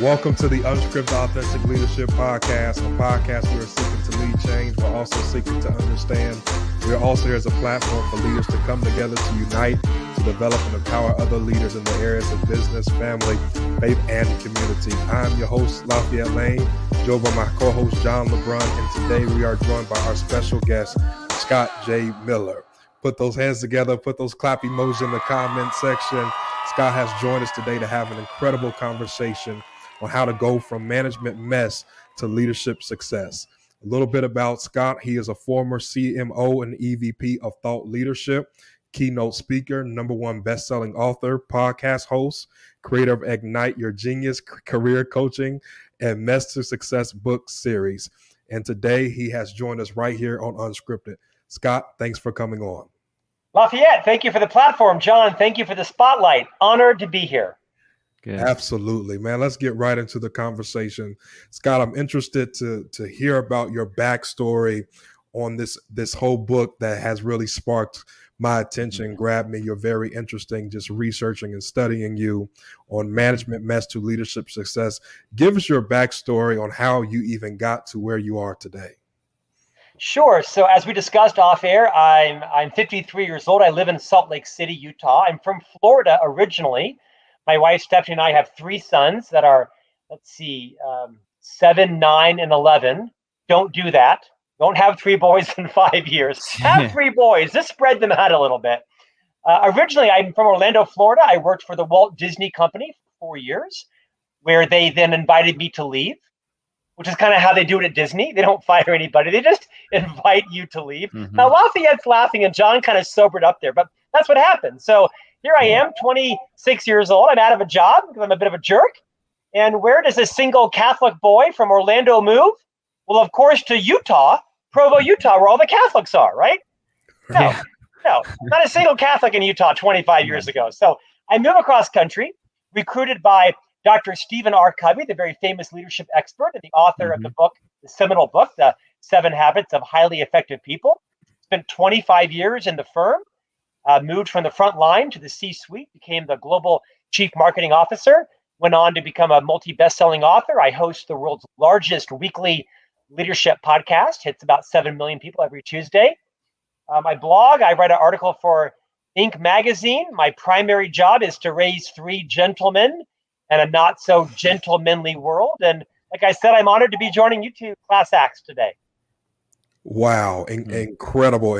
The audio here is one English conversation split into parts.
Welcome to the Unscripted Authentic Leadership Podcast, a podcast where we're seeking to lead change, but also seeking to understand. We are also here as a platform for leaders to come together to unite, to develop and empower other leaders in the areas of business, family, faith, and community. I'm your host, Lafayette Lane, joined by my co-host, John LeBron, and today we are joined by our special guest, Scott J. Miller. Put those hands together, put those clap emojis in the comment section. Scott has joined us today to have an incredible conversation on how to go from management mess to leadership success. A little bit about Scott. He is a former CMO and EVP of Thought Leadership, keynote speaker, #1 best-selling author, podcast host, creator of Ignite Your Genius career coaching and Mess to Success book series. And today he has joined us right here on Unscripted. Scott, thanks for coming on. Lafayette, thank you for the platform. John, thank you for the spotlight. Honored to be here. Good. Absolutely, man. Let's get right into the conversation. Scott, I'm interested to hear about your backstory on this whole book that has really sparked my attention, grabbed me. You're very interesting, just researching and studying you on management mess to leadership success. Give us your backstory on how you even got to where you are today. Sure. So as we discussed off air, I'm 53 years old. I live in Salt Lake City, Utah. I'm from Florida originally. My wife, Stephanie, and I have 3 sons that are, 7, 9, and 11. Don't do that. Don't have 3 boys in 5 years. Have 3 boys. Just spread them out a little bit. Originally, I'm from Orlando, Florida. I worked for the Walt Disney Company for 4 years, where they then invited me to leave, which is kind of how they do it at Disney. They don't fire anybody. They just invite you to leave. Mm-hmm. Now, Lafayette's laughing, and John kind of sobered up there, but that's what happened. So here I am, 26 years old. I'm out of a job because I'm a bit of a jerk. And where does a single Catholic boy from Orlando move? Well, of course, to Utah, Provo, Utah, where all the Catholics are, right? No, not a single Catholic in Utah 25 years ago. So I move across country, recruited by Dr. Stephen Covey, the very famous leadership expert and the author of the book, the seminal book, The 7 Habits of Highly Effective People. Spent 25 years in the firm. Moved from the front line to the C-suite, became the global chief marketing officer, went on to become a multi-best-selling author. I host the world's largest weekly leadership podcast. Hits about 7 million people every Tuesday. My blog, I write an article for Inc. magazine. My primary job is to raise 3 gentlemen in a not-so-gentlemanly world. And like I said, I'm honored to be joining you 2 class acts today. Wow, incredible.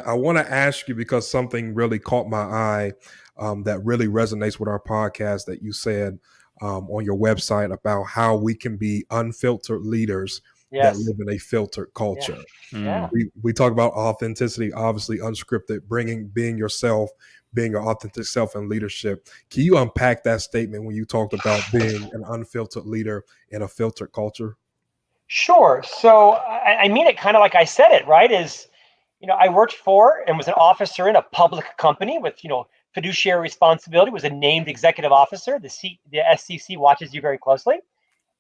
I want to ask you, because something really caught my eye that really resonates with our podcast that you said on your website about how we can be unfiltered leaders that live in a filtered culture. Yeah. We talk about authenticity, obviously unscripted, being yourself, being your authentic self in leadership. Can you unpack that statement when you talked about being an unfiltered leader in a filtered culture? Sure. So I mean it kind of like I said it, right? I worked for and was an officer in a public company with, fiduciary responsibility, was a named executive officer. The SEC watches you very closely.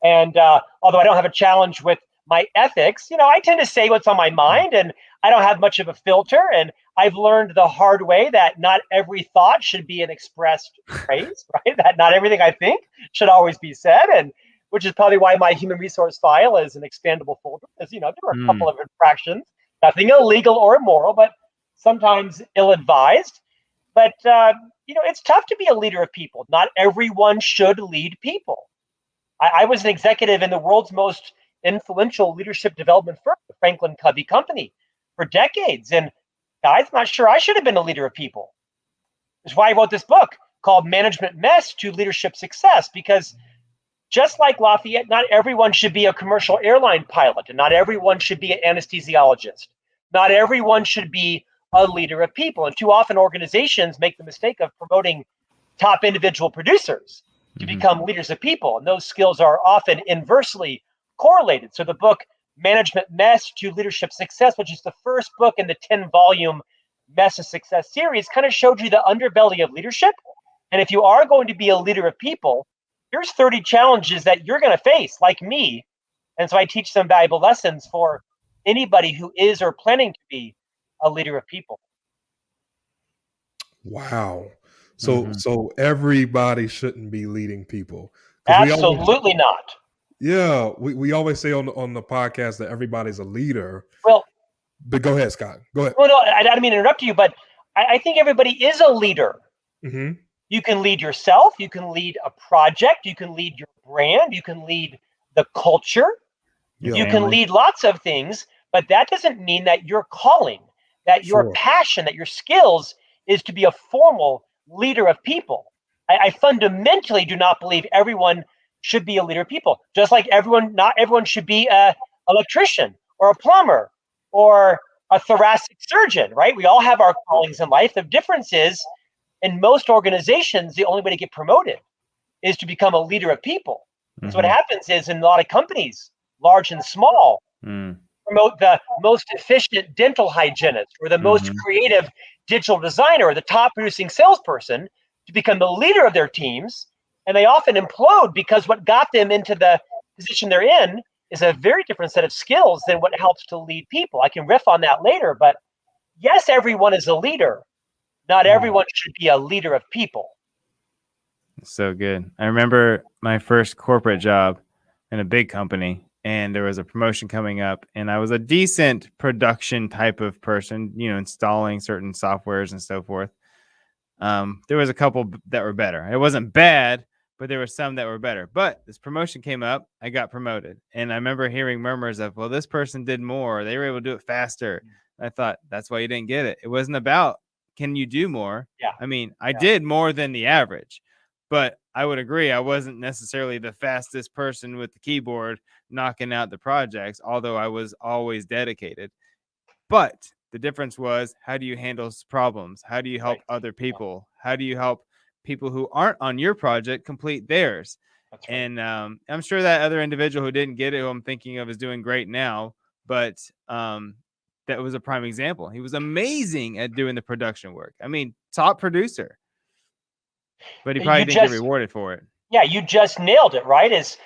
And although I don't have a challenge with my ethics, I tend to say what's on my mind, and I don't have much of a filter. And I've learned the hard way that not every thought should be an expressed phrase, right? That not everything I think should always be said. And which is probably why my human resource file is an expandable folder, because, there were a couple of infractions. Nothing illegal or immoral, but sometimes ill-advised. But, it's tough to be a leader of people. Not everyone should lead people. I was an executive in the world's most influential leadership development firm, the Franklin Covey Company, for decades. And guys, I'm not sure I should have been a leader of people. That's why I wrote this book called Management Mess to Leadership Success, because just like Lafayette, not everyone should be a commercial airline pilot, and not everyone should be an anesthesiologist. Not everyone should be a leader of people. And too often organizations make the mistake of promoting top individual producers to become leaders of people. And those skills are often inversely correlated. So the book, Management Mess to Leadership Success, which is the first book in the 10-volume Mess to Success series, kind of showed you the underbelly of leadership. And if you are going to be a leader of people, here's 30 challenges that you're going to face, like me. And so I teach some valuable lessons for anybody who is or planning to be a leader of people. Wow. So everybody shouldn't be leading people. Because Absolutely not. we always say on the podcast that everybody's a leader. Well, but go ahead, Scott. Go ahead. well, no, I don't mean to interrupt you, but I think everybody is a leader. Mm-hmm. You can lead yourself. You can lead a project. You can lead your brand. You can lead the culture. Yeah. You can lead lots of things, but that doesn't mean that your calling, that your passion, that your skills is to be a formal leader of people. I fundamentally do not believe everyone should be a leader of people. Just like not everyone should be an electrician or a plumber or a thoracic surgeon, right? We all have our callings in life. The difference is, in most organizations, the only way to get promoted is to become a leader of people. So what happens is, in a lot of companies, large and small, promote the most efficient dental hygienist or the most creative digital designer or the top producing salesperson to become the leader of their teams. And they often implode because what got them into the position they're in is a very different set of skills than what helps to lead people. I can riff on that later, but yes, everyone is a leader. Not everyone should be a leader of people. So good. I remember my first corporate job in a big company, and there was a promotion coming up, and I was a decent production type of person, installing certain softwares and so forth. There was a couple that were better. It wasn't bad, but there were some that were better. But this promotion came up, I got promoted. And I remember hearing murmurs of, well, this person did more. They were able to do it faster. I thought, that's why you didn't get it. It wasn't about, can you do more? Yeah. I mean, I did more than the average, but I would agree I wasn't necessarily the fastest person with the keyboard knocking out the projects, although I was always dedicated. But the difference was, how do you handle problems? How do you help other people? How do you help people who aren't on your project complete theirs? That's right. And I'm sure that other individual who didn't get it, who I'm thinking of, is doing great now. But that was a prime example. He was amazing at doing the production work. I mean, top producer. But he probably didn't get rewarded for it. Yeah, you just nailed it, right? Is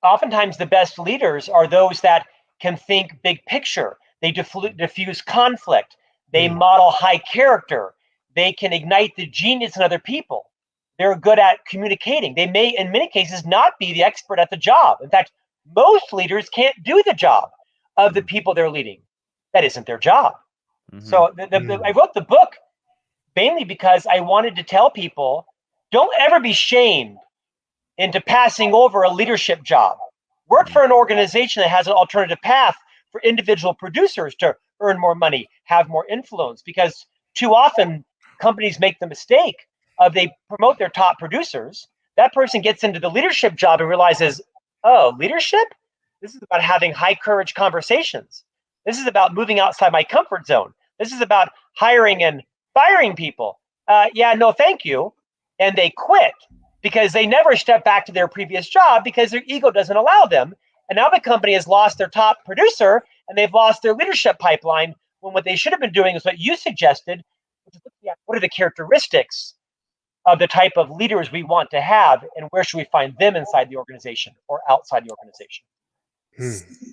oftentimes the best leaders are those that can think big picture. They diffuse conflict. They model high character. They can ignite the genius in other people. They're good at communicating. They may, in many cases, not be the expert at the job. In fact, most leaders can't do the job of the people they're leading. That isn't their job. So I wrote the book mainly because I wanted to tell people, don't ever be shamed into passing over a leadership job. Work for an organization that has an alternative path for individual producers to earn more money, have more influence, because too often companies make the mistake of they promote their top producers. That person gets into the leadership job and realizes, oh, leadership? This is about having high courage conversations. This is about moving outside my comfort zone. This is about hiring and firing people. Yeah, no, thank you. And they quit because they never step back to their previous job because their ego doesn't allow them. And now the company has lost their top producer and they've lost their leadership pipeline, when what they should have been doing is what you suggested, which is looking at what are the characteristics of the type of leaders we want to have, and where should we find them inside the organization or outside the organization.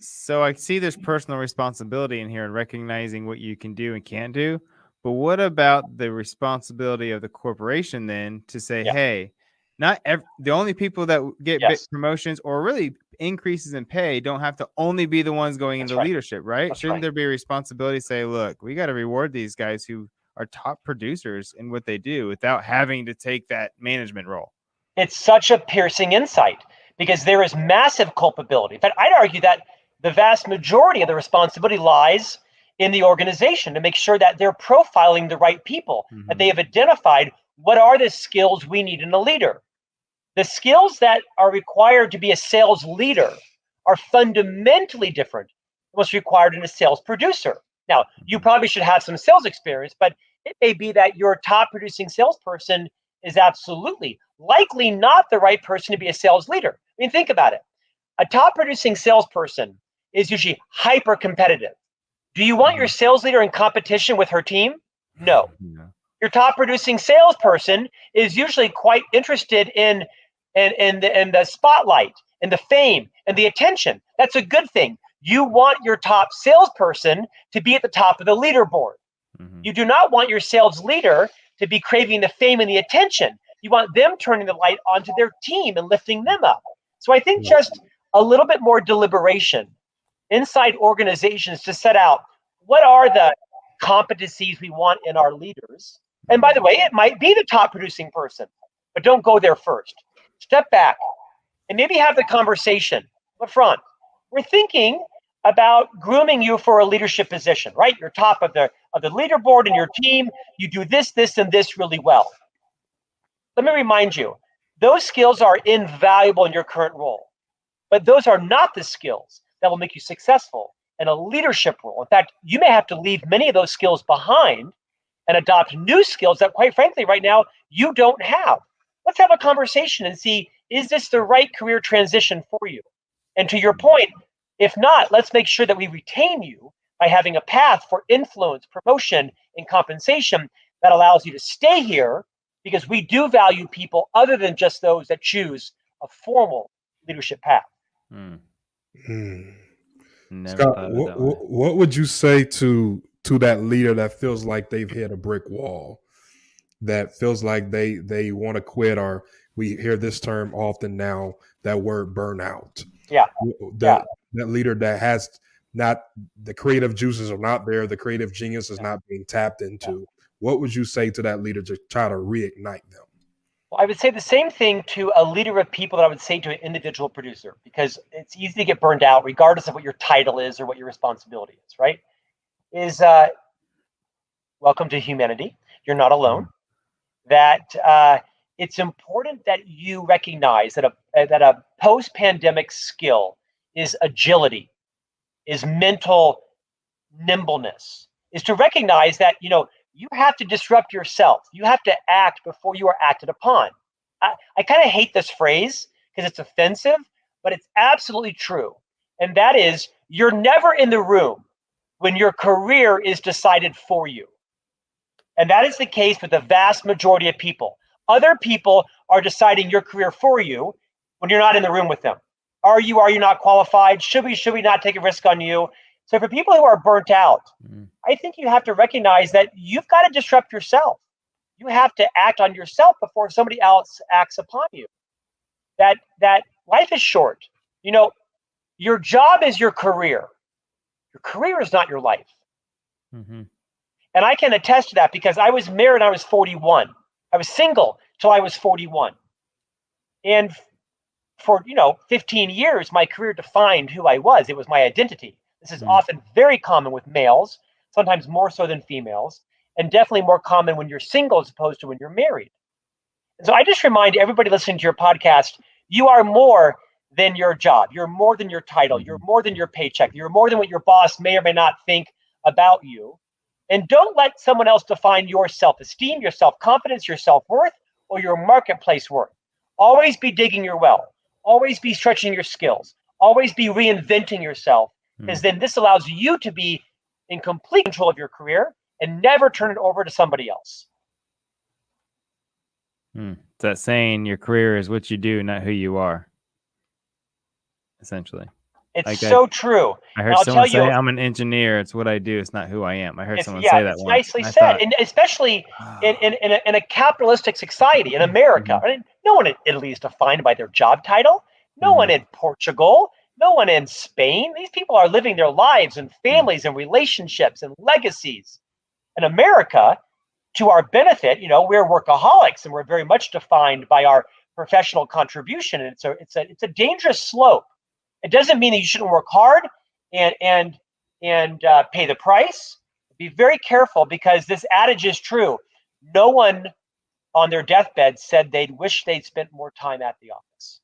So I see there's personal responsibility in here and recognizing what you can do and can't do. But what about the responsibility of the corporation then to say, hey, the only people that get big promotions or really increases in pay don't have to only be the ones going into leadership, right? Shouldn't there be a responsibility to say, look, we got to reward these guys who are top producers in what they do without having to take that management role? It's such a piercing insight because there is massive culpability. In fact, I'd argue that the vast majority of the responsibility lies in the organization to make sure that they're profiling the right people, that they have identified what are the skills we need in a leader. The skills that are required to be a sales leader are fundamentally different than what's required in a sales producer. Now, you probably should have some sales experience, but it may be that your top producing salesperson is absolutely likely not the right person to be a sales leader. I mean, think about it. A top producing salesperson is usually hyper competitive. Do you want your sales leader in competition with her team? No. Your top producing salesperson is usually quite interested in the spotlight and the fame and the attention. That's a good thing. You want your top salesperson to be at the top of the leaderboard. You do not want your sales leader to be craving the fame and the attention. You want them turning the light onto their team and lifting them up. So I think just a little bit more deliberation inside organizations to set out what are the competencies we want in our leaders. And by the way, it might be the top producing person, but don't go there first. Step back and maybe have the conversation up front. We're thinking about grooming you for a leadership position, right? You're top of the leaderboard in your team. You do this, this, and this really well. Let me remind you, those skills are invaluable in your current role, but those are not the skills that will make you successful in a leadership role. In fact, you may have to leave many of those skills behind and adopt new skills that, quite frankly, right now, you don't have. Let's have a conversation and see, is this the right career transition for you? And to your point, if not, let's make sure that we retain you by having a path for influence, promotion, and compensation that allows you to stay here, because we do value people other than just those that choose a formal leadership path. Scott, what would you say to that leader that feels like they've hit a brick wall, that feels like they want to quit, or we hear this term often now, that word burnout? That leader that has not, the creative juices are not there, the creative genius is not being tapped into. What would you say to that leader to try to reignite them? Well, I would say the same thing to a leader of people that I would say to an individual producer, because it's easy to get burned out regardless of what your title is or what your responsibility is, right? Is welcome to humanity. You're not alone. That it's important that you recognize that a post-pandemic skill is agility, is mental nimbleness, is to recognize that, you have to disrupt yourself. You have to act before you are acted upon. I kind of hate this phrase because it's offensive, but it's absolutely true. And that is, you're never in the room when your career is decided for you. And that is the case with the vast majority of people. Other people are deciding your career for you when you're not in the room with them. Are you not qualified? Should we not take a risk on you? So for people who are burnt out, I think you have to recognize that you've got to disrupt yourself. You have to act on yourself before somebody else acts upon you. That life is short. Your job is your career. Your career is not your life. And I can attest to that because I was married when I was 41. I was single till I was 41. And for 15 years, my career defined who I was. It was my identity. This is often very common with males, sometimes more so than females, and definitely more common when you're single as opposed to when you're married. And so I just remind everybody listening to your podcast, you are more than your job. You're more than your title. You're more than your paycheck. You're more than what your boss may or may not think about you. And don't let someone else define your self-esteem, your self-confidence, your self-worth, or your marketplace worth. Always be digging your well. Always be stretching your skills. Always be reinventing yourself, because then this allows you to be in complete control of your career and never turn it over to somebody else. It's that saying, your career is what you do, not who you are, essentially. It's so true. I heard someone say, I'm an engineer. It's what I do. It's not who I am. I heard someone say that it's once. Nicely said. And especially in a capitalistic society, in America. I mean, no one in Italy is defined by their job title. No one in Portugal. No one in Spain. These people are living their lives and families and relationships and legacies. In America, to our benefit, we're workaholics and we're very much defined by our professional contribution. And it's a dangerous slope. It doesn't mean that you shouldn't work hard and pay the price. Be very careful, because this adage is true. No one on their deathbed said they'd wish they'd spent more time at the office.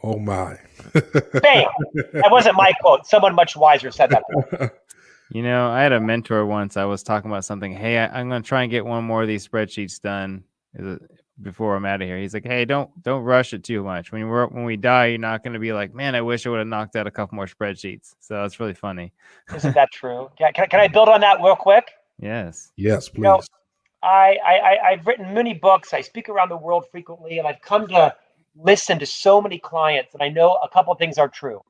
Oh my. Bam! That wasn't my quote. Someone much wiser said that. I had a mentor once. I was talking about something. Hey, I'm going to try and get one more of these spreadsheets done before I'm out of here. He's like, hey, don't rush it too much. When we die, you're not going to be like, man, I wish I would have knocked out a couple more spreadsheets. So it's really funny. Isn't that true? Can I build on that real quick? Yes. Yes, please. I've written many books. I speak around the world frequently, and I've come to listen to so many clients, and I know a couple of things are true.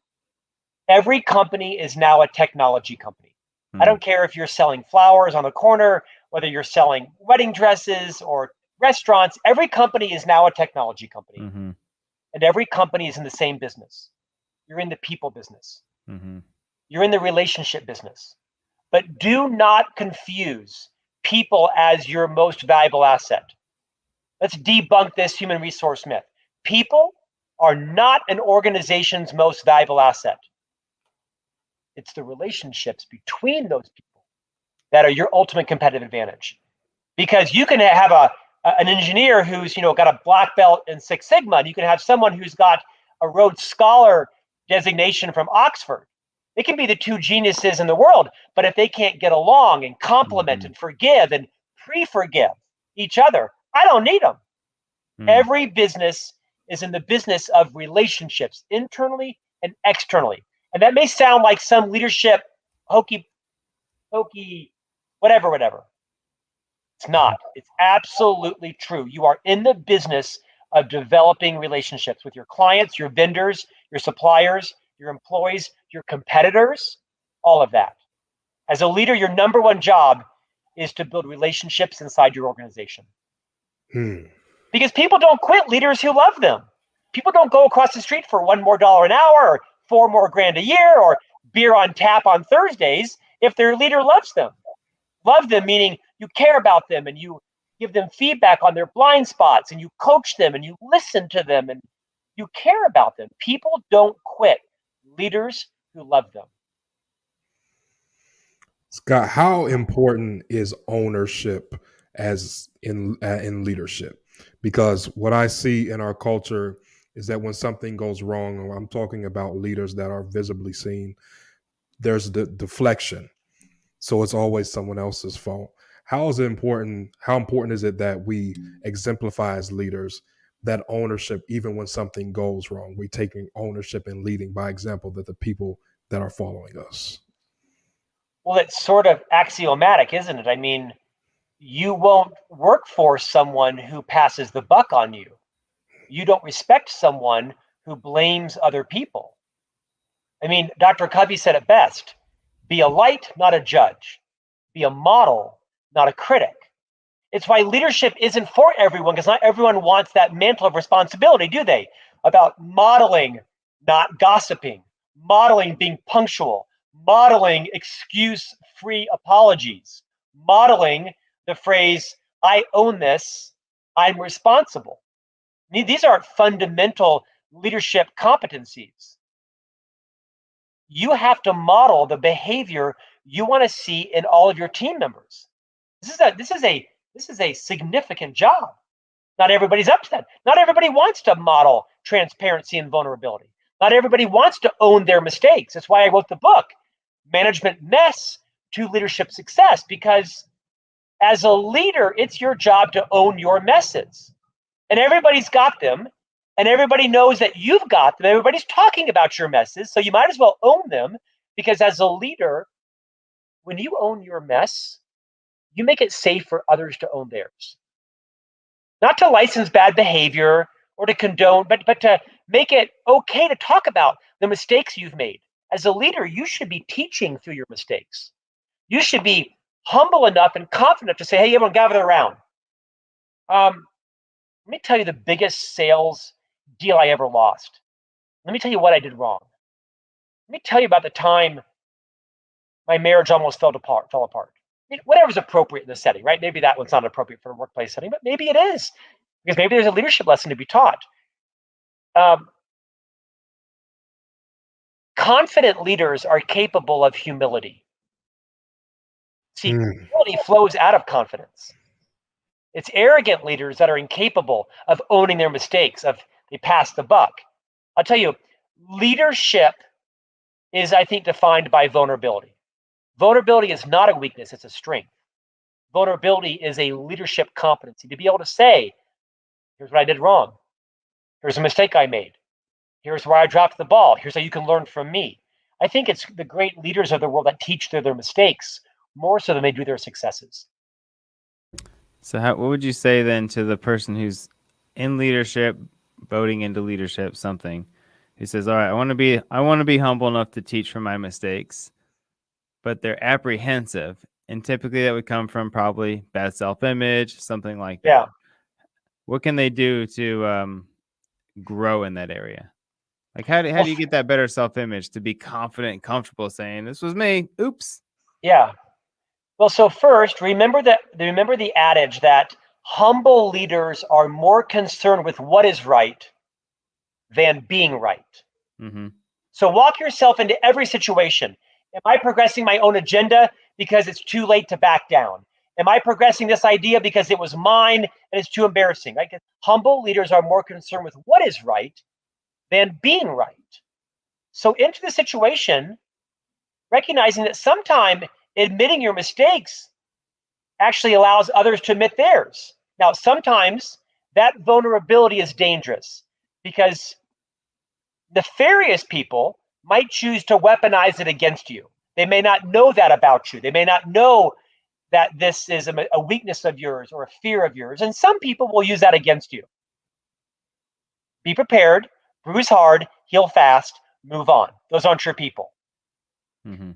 Every company is now a technology company. I don't care if you're selling flowers on the corner, whether you're selling wedding dresses or restaurants. Every company is now a technology company, Mm-hmm. and every company is in the same business. You're in the people business. Mm-hmm. You're in the relationship business. But do not confuse people as your most valuable asset. Let's debunk this human resource myth. People are not an organization's most valuable asset. It's the relationships between those people that are your ultimate competitive advantage. Because you can have an engineer who's got a black belt in Six Sigma, and you can have someone who's got a Rhodes Scholar designation from Oxford. They can be the two geniuses in the world, but if they can't get along and complement and forgive and pre-forgive each other, I don't need them. Every business is in the business of relationships, internally and externally. And that may sound like some leadership hokey, whatever. It's not. It's absolutely true. You are in the business of developing relationships with your clients, your vendors, your suppliers, your employees, your competitors, all of that. As a leader, your number one job is to build relationships inside your organization. Because people don't quit leaders who love them. People don't go across the street for $1 more an hour or $4 more grand a year or beer on tap on Thursdays if their leader loves them. Love them meaning you care about them and you give them feedback on their blind spots and you coach them and you listen to them and you care about them. People don't quit leaders who love them. Scott, how important is ownership as in leadership? Because what I see in our culture is that when something goes wrong, I'm talking about leaders that are visibly seen, there's the deflection. So it's always someone else's fault. How important is it that we exemplify as leaders that ownership, even when something goes wrong, we taking ownership and leading by example that the people that are following us? Well, it's sort of axiomatic, isn't it? I mean, you won't work for someone who passes the buck on you. You don't respect someone who blames other people. I mean, Dr. Covey said it best: be a light, not a judge. Be a model, not a critic. It's why leadership isn't for everyone, because not everyone wants that mantle of responsibility, do they? About modeling, not gossiping, modeling being punctual, modeling excuse-free apologies, modeling the phrase, I own this, I'm responsible. These are fundamental leadership competencies. You have to model the behavior you want to see in all of your team members. This is a significant job. Not everybody's up to that. Not everybody wants to model transparency and vulnerability. Not everybody wants to own their mistakes. That's why I wrote the book, Management Mess to Leadership Success, because as a leader, it's your job to own your messes. And everybody's got them, and everybody knows that you've got them. Everybody's talking about your messes, so you might as well own them, because as a leader, when you own your mess, you make it safe for others to own theirs. Not to license bad behavior or to condone, but to make it okay to talk about the mistakes you've made. As a leader, you should be teaching through your mistakes. You should be humble enough and confident to say, hey, everyone gather around. Let me tell you the biggest sales deal I ever lost. Let me tell you what I did wrong. Let me tell you about the time my marriage almost fell apart. Whatever's appropriate in the setting, right? Maybe that one's not appropriate for a workplace setting, but maybe it is, because maybe there's a leadership lesson to be taught. Confident leaders are capable of humility. See, humility flows out of confidence. It's arrogant leaders that are incapable of owning their mistakes, of they pass the buck. I'll tell you, leadership is, I think, defined by vulnerability. Vulnerability is not a weakness, it's a strength. Vulnerability is a leadership competency, to be able to say, here's what I did wrong. Here's a mistake I made. Here's where I dropped the ball. Here's how you can learn from me. I think it's the great leaders of the world that teach through their mistakes more so than they do their successes. So what would you say then to the person who's in leadership, voting into leadership, something, who says, all right, I want to be humble enough to teach from my mistakes, but they're apprehensive. And typically that would come from probably bad self-image, something like that. Yeah. What can they do to grow in that area? Like how do you get that better self-image to be confident and comfortable saying, this was me, oops? Yeah. Well, so first, remember the adage that humble leaders are more concerned with what is right than being right. Mm-hmm. So walk yourself into every situation. Am I progressing my own agenda because it's too late to back down? Am I progressing this idea because it was mine and it's too embarrassing? Like, humble leaders are more concerned with what is right than being right. So into the situation, recognizing that sometimes admitting your mistakes actually allows others to admit theirs. Now, sometimes that vulnerability is dangerous because nefarious people might choose to weaponize it against you. They may not know that about you. They may not know that this is a weakness of yours or a fear of yours. And some people will use that against you. Be prepared, bruise hard, heal fast, move on. Those aren't your people. Mm-hmm.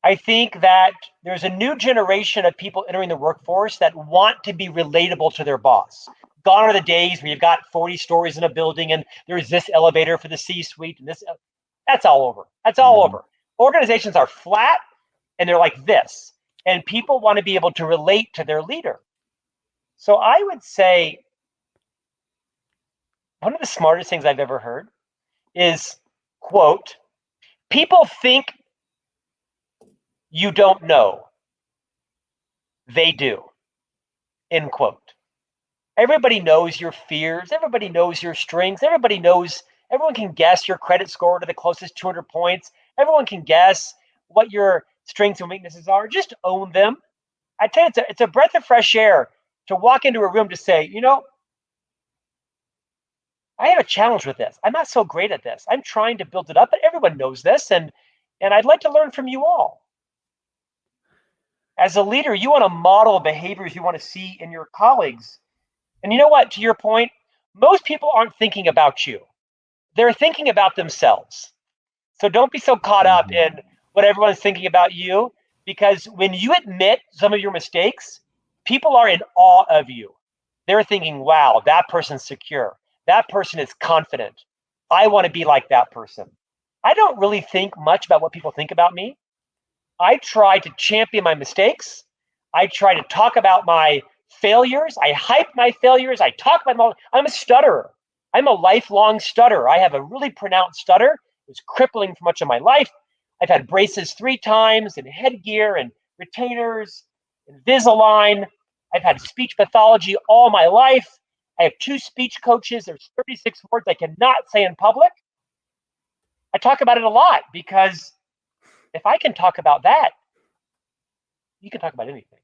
I think that there's a new generation of people entering the workforce that want to be relatable to their boss. Gone are the days where you've got 40 stories in a building and there's this elevator for the C-suite and this. That's all over. That's all over. Organizations are flat and they're like this. And people want to be able to relate to their leader. So I would say one of the smartest things I've ever heard is, quote, people think you don't know. They do, end quote. Everybody knows your fears. Everybody knows your strengths. Everyone can guess your credit score to the closest 200 points. Everyone can guess what your strengths and weaknesses are. Just own them. I tell you, it's a breath of fresh air to walk into a room to say, I have a challenge with this. I'm not so great at this. I'm trying to build it up, but everyone knows this. And I'd like to learn from you all. As a leader, you want to model behaviors you want to see in your colleagues. And you know what? To your point, most people aren't thinking about you. They're thinking about themselves. So don't be so caught up in what everyone's thinking about you, because when you admit some of your mistakes, people are in awe of you. They're thinking, wow, that person's secure. That person is confident. I want to be like that person. I don't really think much about what people think about me. I try to champion my mistakes. I try to talk about my failures. I hype my failures. I talk about them. I'm a stutterer. I'm a lifelong stutterer. I have a really pronounced stutter. It was crippling for much of my life. I've had braces 3 times and headgear and retainers, Invisalign. I've had speech pathology all my life. I have 2 speech coaches. There's 36 words I cannot say in public. I talk about it a lot because if I can talk about that, you can talk about anything.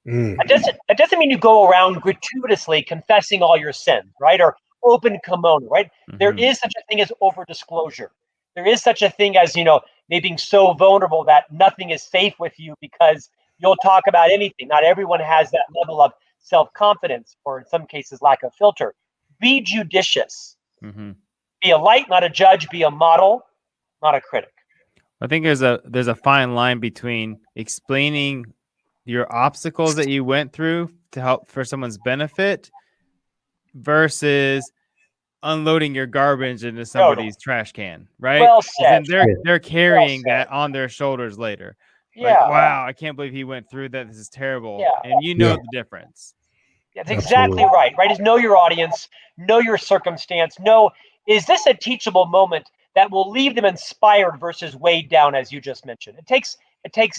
It doesn't mean you go around gratuitously confessing all your sins, right? Or open kimono, right? Mm-hmm. There is such a thing as over disclosure. There is such a thing as, maybe being so vulnerable that nothing is safe with you because you'll talk about anything. Not everyone has that level of self-confidence, or in some cases, lack of filter. Be judicious. Mm-hmm. Be a light, not a judge. Be a model, not a critic. I think there's a fine line between explaining your obstacles that you went through to help for someone's benefit versus unloading your garbage into somebody's trash can, right? Well said. And they're carrying that on their shoulders later. Yeah. Like, wow, I can't believe he went through that. This is terrible. Yeah. And the difference. That's exactly right. Right? Is know your audience, know your circumstance, know, is this a teachable moment that will leave them inspired versus weighed down, as you just mentioned. It takes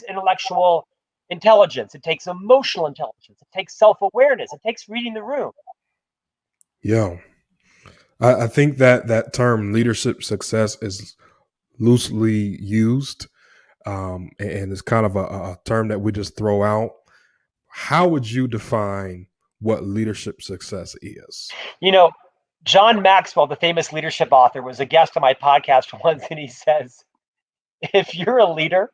intellectual intelligence. It takes emotional intelligence. It takes self-awareness. It takes reading the room. Yeah. I think that term leadership success is loosely used, and it's kind of a term that we just throw out. How would you define what leadership success is? John Maxwell, the famous leadership author, was a guest on my podcast once, and he says, if you're a leader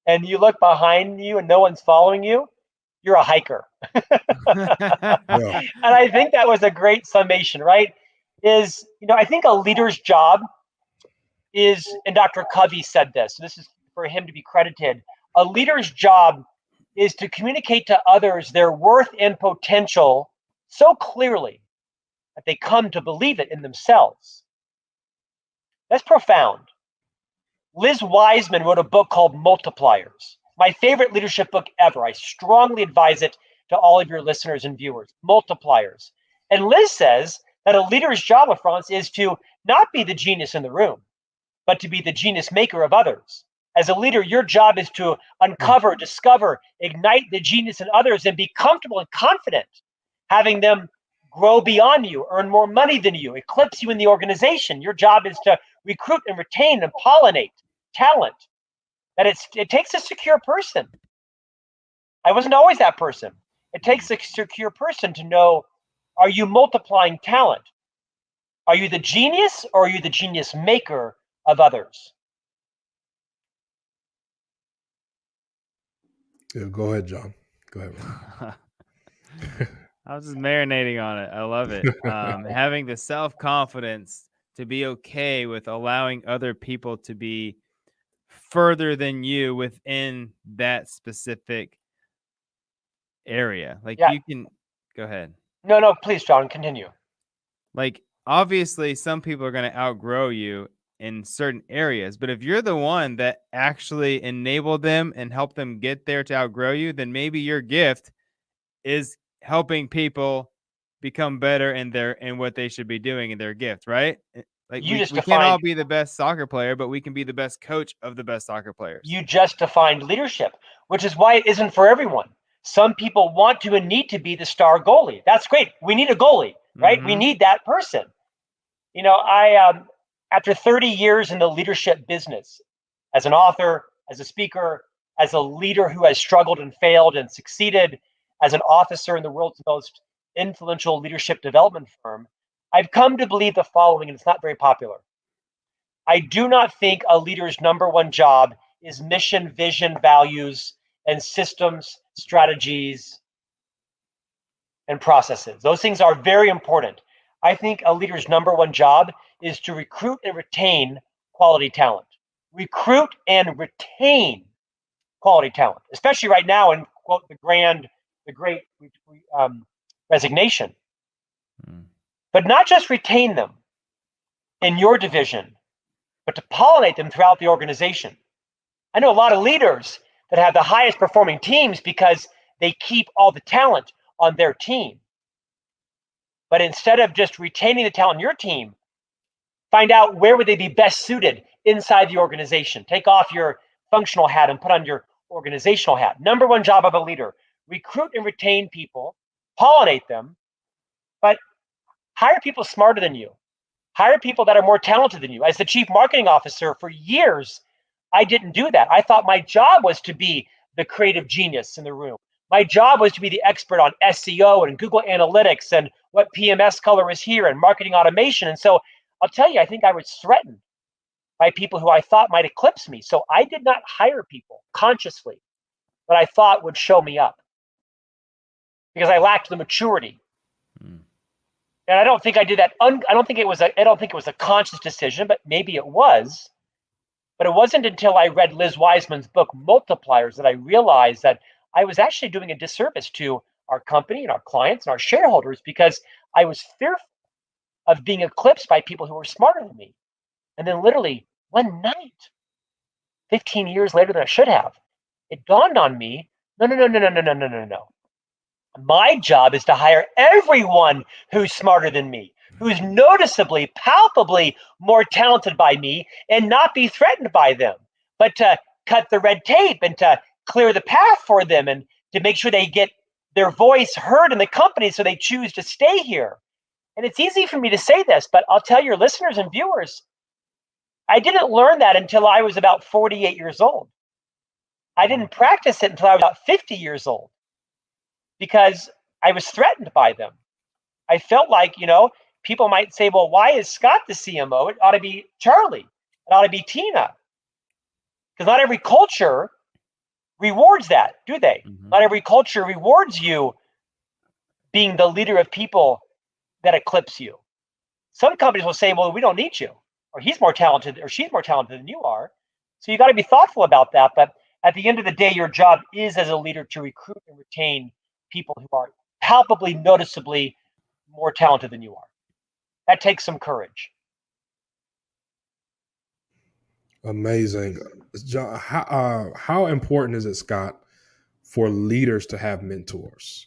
and you look behind you and no one's following you, you're a hiker. And I think that was a great summation, right? I think a leader's job is, and Dr. Covey said this, this is for him to be credited. A leader's job is to communicate to others their worth and potential so clearly that they come to believe it in themselves. That's profound. Liz Wiseman wrote a book called Multipliers. My favorite leadership book ever. I strongly advise it to all of your listeners and viewers. Multipliers. And Liz says that a leader's job, France, is to not be the genius in the room, but to be the genius maker of others. As a leader, your job is to uncover, discover, ignite the genius in others and be comfortable and confident, having them grow beyond you, earn more money than you, eclipse you in the organization. Your job is to recruit and retain and pollinate talent. That it takes a secure person. I wasn't always that person. It takes a secure person to know, are you multiplying talent? Are you the genius or are you the genius maker of others? Yeah, go ahead, John. Go ahead. I was just marinating on it. I love it. Having the self-confidence to be okay with allowing other people to be further than you within that specific area. Like you can go ahead. No, please, John, continue. Like, obviously, some people are going to outgrow you in certain areas, but if you're the one that actually enabled them and helped them get there to outgrow you, then maybe your gift is helping people become better in what they should be doing in their gift, right? Like we can't all be the best soccer player, but we can be the best coach of the best soccer players. You just defined leadership, which is why it isn't for everyone. Some people want to and need to be the star goalie. That's great. We need a goalie, right? Mm-hmm. We need that person. You know, after 30 years in the leadership business, as an author, as a speaker, as a leader who has struggled and failed and succeeded, as an officer in the world's most influential leadership development firm, I've come to believe the following, and it's not very popular. I do not think a leader's number one job is mission, vision, values, and systems, strategies, and processes. Those things are very important. I think a leader's number one job is to recruit and retain quality talent. Recruit and retain quality talent, especially right now in, quote, the great resignation. But not just retain them in your division, but to pollinate them throughout the organization. I know a lot of leaders that have the highest performing teams because they keep all the talent on their team. But instead of just retaining the talent in your team, find out where would they be best suited inside the organization. Take off your functional hat and put on your organizational hat. Number one job of a leader, recruit and retain people, pollinate them, but hire people smarter than you. Hire people that are more talented than you. As the chief marketing officer for years, I didn't do that. I thought my job was to be the creative genius in the room. My job was to be the expert on SEO and Google Analytics and what PMS color is here and marketing automation. And so I'll tell you, I think I was threatened by people who I thought might eclipse me. So I did not hire people consciously that I thought would show me up because I lacked the maturity. And I don't think I did that. I don't think it was a conscious decision, but maybe it was. But it wasn't until I read Liz Wiseman's book, Multipliers, that I realized that I was actually doing a disservice to our company and our clients and our shareholders because I was fearful of being eclipsed by people who were smarter than me. And then literally one night, 15 years later than I should have, it dawned on me, no. My job is to hire everyone who's smarter than me, who's noticeably, palpably more talented by me, and not be threatened by them, but to cut the red tape and to clear the path for them and to make sure they get their voice heard in the company so they choose to stay here. And it's easy for me to say this, but I'll tell your listeners and viewers, I didn't learn that until I was about 48 years old. I didn't practice it until I was about 50 years old because I was threatened by them. I felt like, people might say, well, why is Scott the CMO? It ought to be Charlie. It ought to be Tina. Because not every culture rewards that, do they? Mm-hmm. Not every culture rewards you being the leader of people that eclipse you. Some companies will say, well, we don't need you, or he's more talented, or she's more talented than you are. So you got to be thoughtful about that. But at the end of the day, your job is as a leader to recruit and retain people who are palpably, noticeably more talented than you are. That takes some courage. Amazing. John, how important is it, Scott, for leaders to have mentors?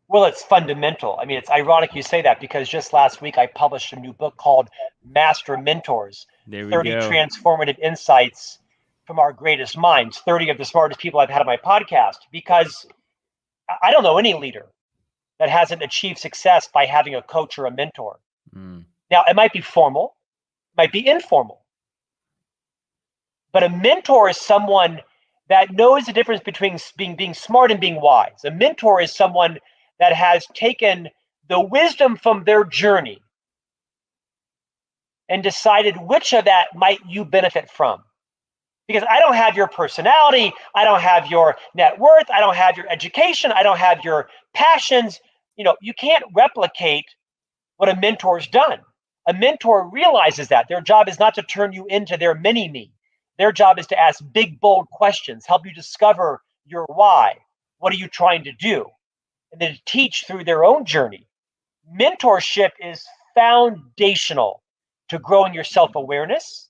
Well, it's fundamental. I mean, it's ironic you say that because just last week I published a new book called Master Mentors, There we 30 go. transformative insights from our greatest minds, 30 of the smartest people I've had on my podcast, because I don't know any leader that hasn't achieved success by having a coach or a mentor. Now, it might be formal, it might be informal, but a mentor is someone that knows the difference between being smart and being wise. A mentor is someone that has taken the wisdom from their journey and decided which of that might you benefit from. Because I don't have your personality, I don't have your net worth, I don't have your education, I don't have your passions. You can't replicate what a mentor's done. A mentor realizes that their job is not to turn you into their mini-me. Their job is to ask big, bold questions, help you discover your why. What are you trying to do? And then teach through their own journey. Mentorship is foundational to growing your self-awareness,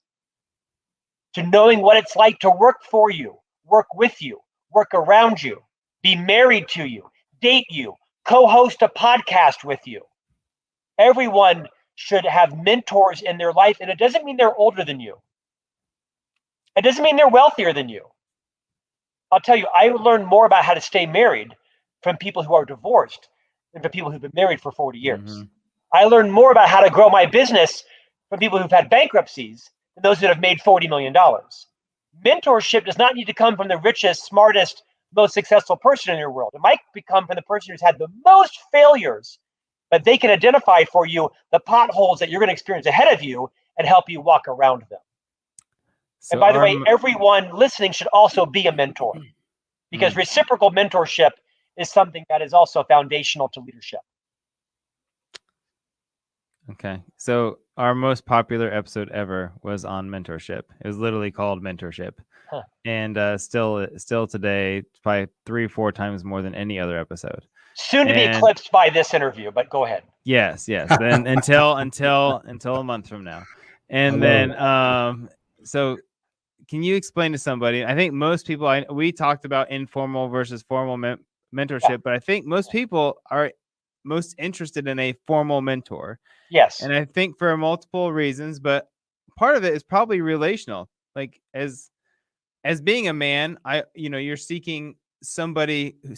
to knowing what it's like to work for you, work with you, work around you, be married to you, date you, co-host a podcast with you. Everyone should have mentors in their life, and it doesn't mean they're older than you. It doesn't mean they're wealthier than you. I'll tell you, I learned more about how to stay married from people who are divorced than from people who've been married for 40 years. I learned more about how to grow my business from people who've had bankruptcies than those that have made $40 million. Mentorship does not need to come from the richest, smartest, most successful person in your world. It might come from the person who's had the most failures, but they can identify for you the potholes that you're going to experience ahead of you and help you walk around them. So and by the way, everyone listening should also be a mentor, because reciprocal mentorship is something that is also foundational to leadership. Okay. So our most popular episode ever was on mentorship. It was literally called Mentorship. Huh. And still today, probably 3-4 times more than any other episode. Soon to be eclipsed by this interview, but go ahead. Yes. Then until a month from now. And then so can you explain to somebody? I think most people, we talked about informal versus formal mentorship, but I think most people are most interested in a formal mentor. Yes. And I think for multiple reasons, but part of it is probably relational. Like as being a man, you're seeking somebody who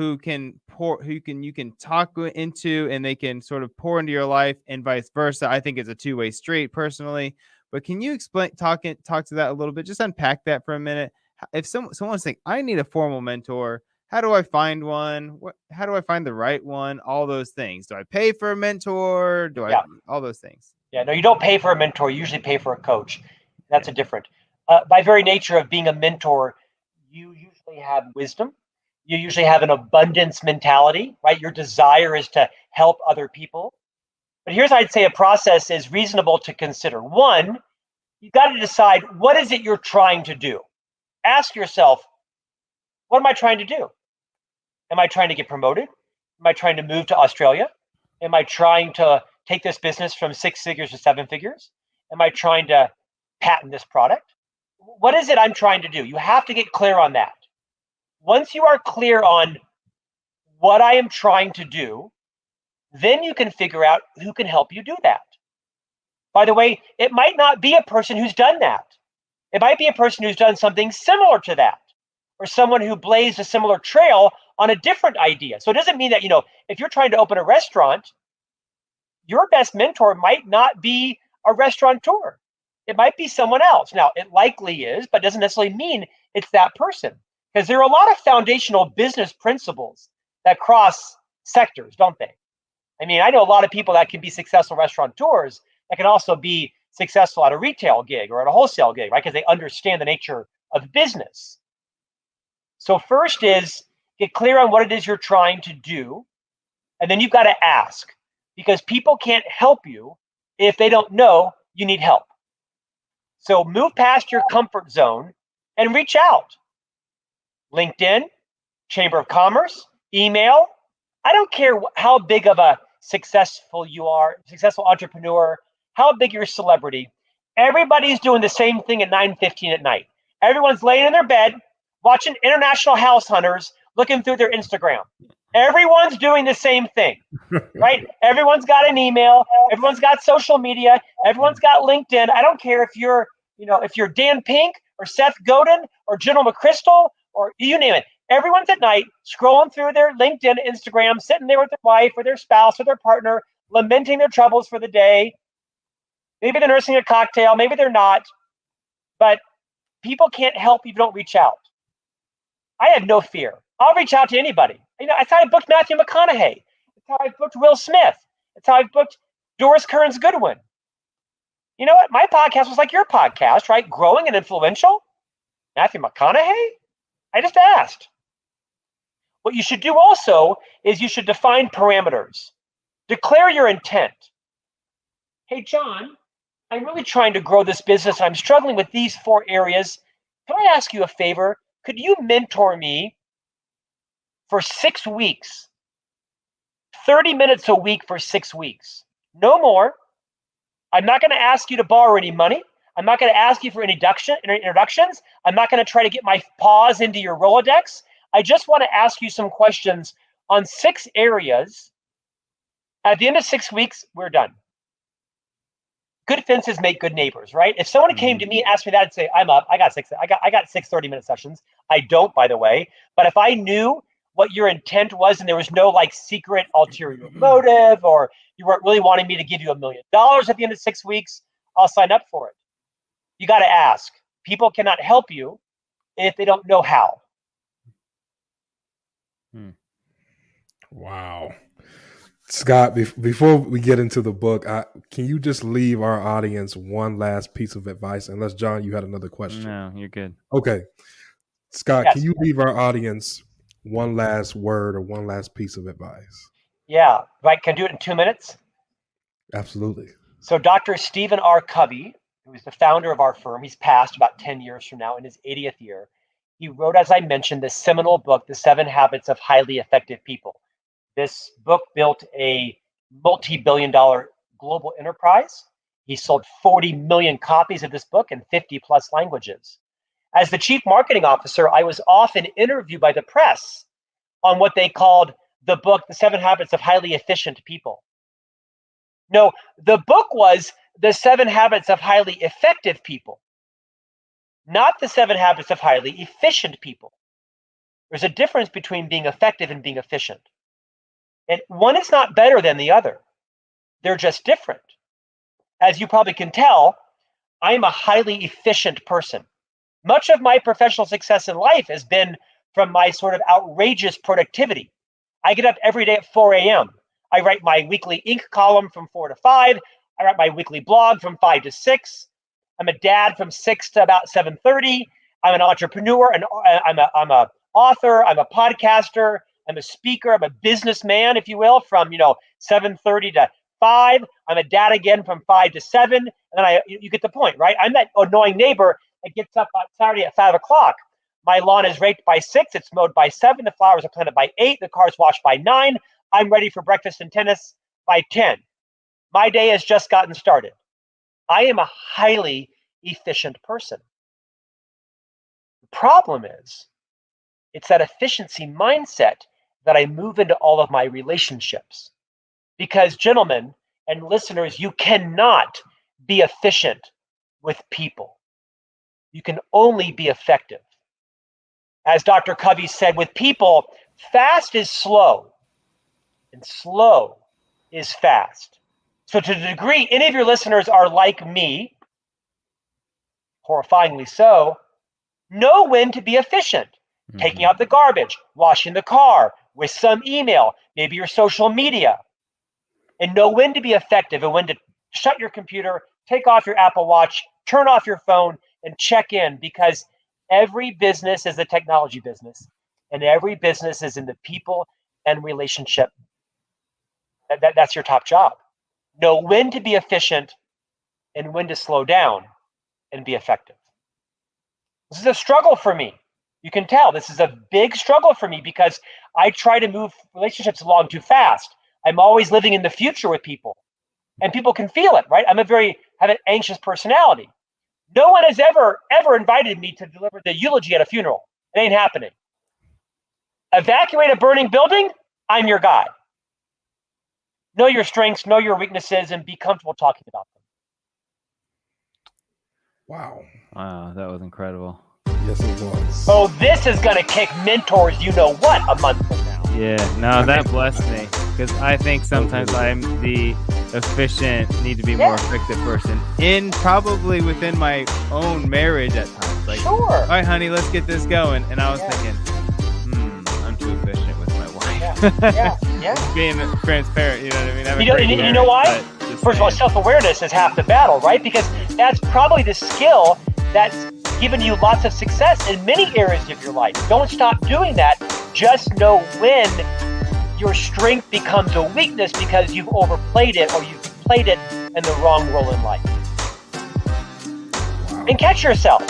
you can talk into, and they can sort of pour into your life, and vice versa. I think it's a two-way street personally. But can you talk to that a little bit? Just unpack that for a minute. If someone's saying, I need a formal mentor, how do I find one? How do I find the right one? All those things. Do I pay for a mentor? All those things? Yeah, no, you don't pay for a mentor. You usually pay for a coach. That's a different. By very nature of being a mentor, you usually have wisdom. You usually have an abundance mentality, right? Your desire is to help other people. But here's, I'd say, a process is reasonable to consider. One, you've got to decide, what is it you're trying to do? Ask yourself, what am I trying to do? Am I trying to get promoted? Am I trying to move to Australia? Am I trying to take this business from 6 figures to 7 figures? Am I trying to patent this product? What is it I'm trying to do? You have to get clear on that. Once you are clear on what I am trying to do, then you can figure out who can help you do that. By the way, it might not be a person who's done that. It might be a person who's done something similar to that, or someone who blazed a similar trail on a different idea. So it doesn't mean that, if you're trying to open a restaurant, your best mentor might not be a restaurateur. It might be someone else. Now, it likely is, but doesn't necessarily mean it's that person, because there are a lot of foundational business principles that cross sectors, don't they? I mean, I know a lot of people that can be successful restaurateurs that can also be successful at a retail gig or at a wholesale gig, right? Because they understand the nature of business. So first is get clear on what it is you're trying to do. And then you've got to ask, because people can't help you if they don't know you need help. So move past your comfort zone and reach out. LinkedIn, Chamber of Commerce, email. I don't care how big of a successful entrepreneur, how big your celebrity. Everybody's doing the same thing at 9:15 at night. Everyone's laying in their bed, watching International House Hunters, looking through their Instagram. Everyone's doing the same thing, right? Everyone's got an email. Everyone's got social media. Everyone's got LinkedIn. I don't care if you're Dan Pink or Seth Godin or General McChrystal or you name it. Everyone's at night scrolling through their LinkedIn, Instagram, sitting there with their wife or their spouse or their partner, lamenting their troubles for the day. Maybe they're nursing a cocktail. Maybe they're not. But people can't help if you don't reach out. I have no fear. I'll reach out to anybody. That's how I booked Matthew McConaughey. That's how I booked Will Smith. That's how I booked Doris Kearns Goodwin. You know what? My podcast was like your podcast, right? Growing and influential. Matthew McConaughey? I just asked. What you should do also is you should define parameters. Declare your intent. Hey, John, I'm really trying to grow this business. I'm struggling with these 4 areas. Can I ask you a favor? Could you mentor me for 6 weeks? 30 minutes a week for 6 weeks. No more. I'm not going to ask you to borrow any money. I'm not going to ask you for introductions. I'm not going to try to get my paws into your Rolodex. I just want to ask you some questions on 6 areas. At the end of 6 weeks, we're done. Good fences make good neighbors, right? If someone came to me, asked me that, I'd say, I'm up. I got 6 30-minute sessions. I don't, by the way. But if I knew what your intent was and there was no like secret ulterior motive, or you weren't really wanting me to give you $1 million at the end of 6 weeks, I'll sign up for it. You got to ask. People cannot help you if they don't know how. Wow. Scott, before we get into the book, can you just leave our audience one last piece of advice? Unless, John, you had another question. No, you're good. Okay. Scott, Yes. Can you leave our audience one last word or one last piece of advice? Yeah, right. Can I do it in 2 minutes? Absolutely. So Dr. Stephen Covey, who is the founder of our firm, he's passed about 10 years from now in his 80th year. He wrote, as I mentioned, this seminal book, The 7 Habits of Highly Effective People. This book built a multi-billion-dollar global enterprise. He sold 40 million copies of this book in 50 plus languages. As the chief marketing officer, I was often interviewed by the press on what they called the book, The 7 Habits of Highly Efficient People. No, the book was The 7 Habits of Highly Effective People, not The 7 Habits of Highly Efficient People. There's a difference between being effective and being efficient. And one is not better than the other. They're just different. As you probably can tell, I'm a highly efficient person. Much of my professional success in life has been from my sort of outrageous productivity. I get up every day at 4 a.m. I write my weekly Inc. column from 4 to 5. I write my weekly blog from 5 to 6. I'm a dad from 6 to about 7:30. I'm an entrepreneur, and I'm a author. I'm a podcaster. I'm a speaker. I'm a businessman, if you will, from 7:30 to 5. I'm a dad again from 5 to 7. And you get the point, right? I'm that annoying neighbor that gets up on Saturday at 5 o'clock. My lawn is raked by 6. It's mowed by 7. The flowers are planted by 8. The car's washed by 9. I'm ready for breakfast and tennis by 10. My day has just gotten started. I am a highly efficient person. The problem is, it's that efficiency mindset that I move into all of my relationships. Because, gentlemen and listeners, you cannot be efficient with people. You can only be effective. As Dr. Covey said, with people, fast is slow, and slow is fast. So to the degree any of your listeners are like me, horrifyingly so, know when to be efficient. Taking out the garbage, washing the car, with some email, maybe your social media. And know when to be effective and when to shut your computer, take off your Apple Watch, turn off your phone, and check in, because every business is a technology business, and every business is in the people and relationship. That's your top job. Know when to be efficient and when to slow down. and be effective. This is a struggle for me. You can tell this is a big struggle for me because I try to move relationships along too fast. I'm always living in the future with people, and people can feel it, right? Have an anxious personality. No one has ever invited me to deliver the eulogy at a funeral. It ain't happening. Evacuate a burning building, I'm your guy. Know your strengths, know your weaknesses, and be comfortable talking about them. Wow, that was incredible. Yes, it was. So this is going to kick mentors, you know what, a month from now. Yeah, no, that blessed me because I think sometimes I'm the efficient, need to be more effective person probably within my own marriage at times. Like, sure. All right, honey, let's get this going. And I was thinking, I'm too efficient with my wife. Yeah. Being transparent, you know what I mean? You know why? First of all, self-awareness is half the battle, right? Because that's probably the skill that's given you lots of success in many areas of your life. Don't stop doing that. Just know when your strength becomes a weakness because you've overplayed it or you've played it in the wrong role in life. Wow. And catch yourself.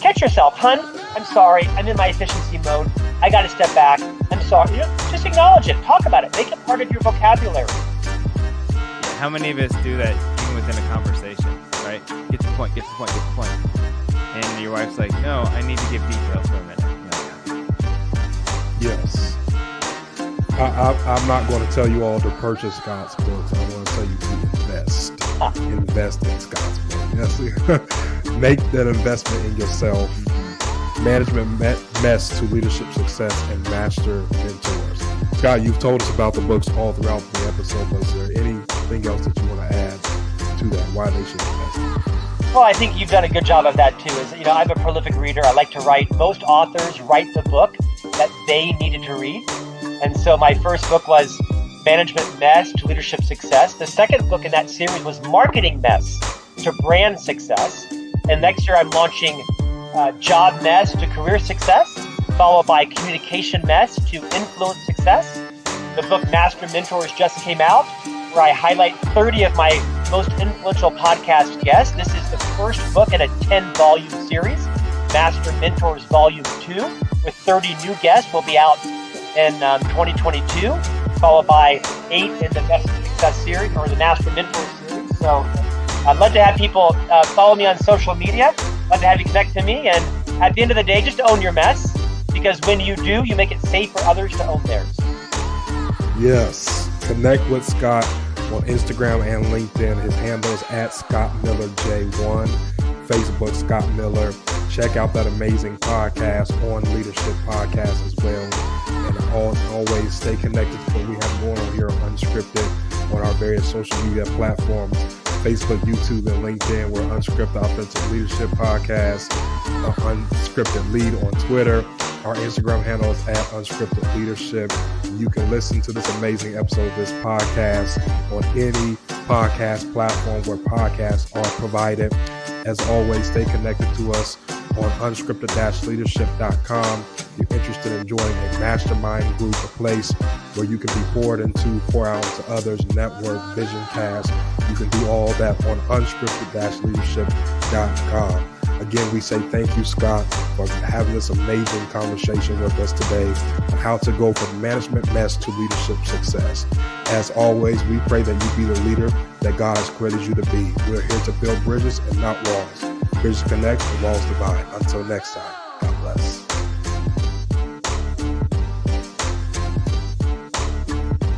Hun, I'm sorry. I'm in my efficiency mode. I got to step back. I'm sorry. Just acknowledge it. Talk about it. Make it part of your vocabulary. How many of us do that even within a conversation, right? Get to the point. And your wife's like, no, I need to give details for a minute. Yes. I'm not going to tell you all to purchase Scott's books. I want to tell you to invest. Invest in Scott's book. Yes. Make that investment in yourself. Management mess to leadership success and master mentors. Scott, you've told us about the books all throughout the episode, but is there anything else that you want to add to that? Why they should invest? Well, I think you've done a good job of that too. I'm a prolific reader. I like to write. Most authors write the book that they needed to read. And so my first book was Management Mess to Leadership Success. The second book in that series was Marketing Mess to Brand Success. And next year I'm launching Job Mess to Career Success, followed by Communication Mess to Influence Success. The book Master Mentors just came out, where I highlight 30 of my most influential podcast guests. This is the first book in a 10-volume series, Master Mentors Volume 2, with 30 new guests. Will be out in 2022, followed by 8 in the Best Success series, or the Master Mentors series. So I'd love to have people follow me on social media. Love to have you connect to me. And at the end of the day, just own your mess, because when you do, you make it safe for others to own theirs. Yes. Connect with Scott on Instagram and LinkedIn. His handle is @ScottMillerJ1. Facebook, Scott Miller. Check out that amazing podcast, On Leadership Podcast as well. And always stay connected to what we have going on here on Unscripted on our various social media platforms. Facebook, YouTube, and LinkedIn. We're Unscripted Authentic Leadership Podcast. Unscripted Lead on Twitter. Our Instagram handle is @Unscripted Leadership. You can listen to this amazing episode of this podcast on any podcast platform where podcasts are provided. As always, stay connected to us on unscripted-leadership.com. If you're interested in joining a mastermind group, a place where you can be poured into, pour out to others, network, vision cast, you can do all that on unscripted-leadership.com. Again, we say thank you, Scott, for having this amazing conversation with us today on how to go from management mess to leadership success. As always, we pray that you be the leader that God has created you to be. We're here to build bridges and not walls. Bridges connect and walls divide. Until next time.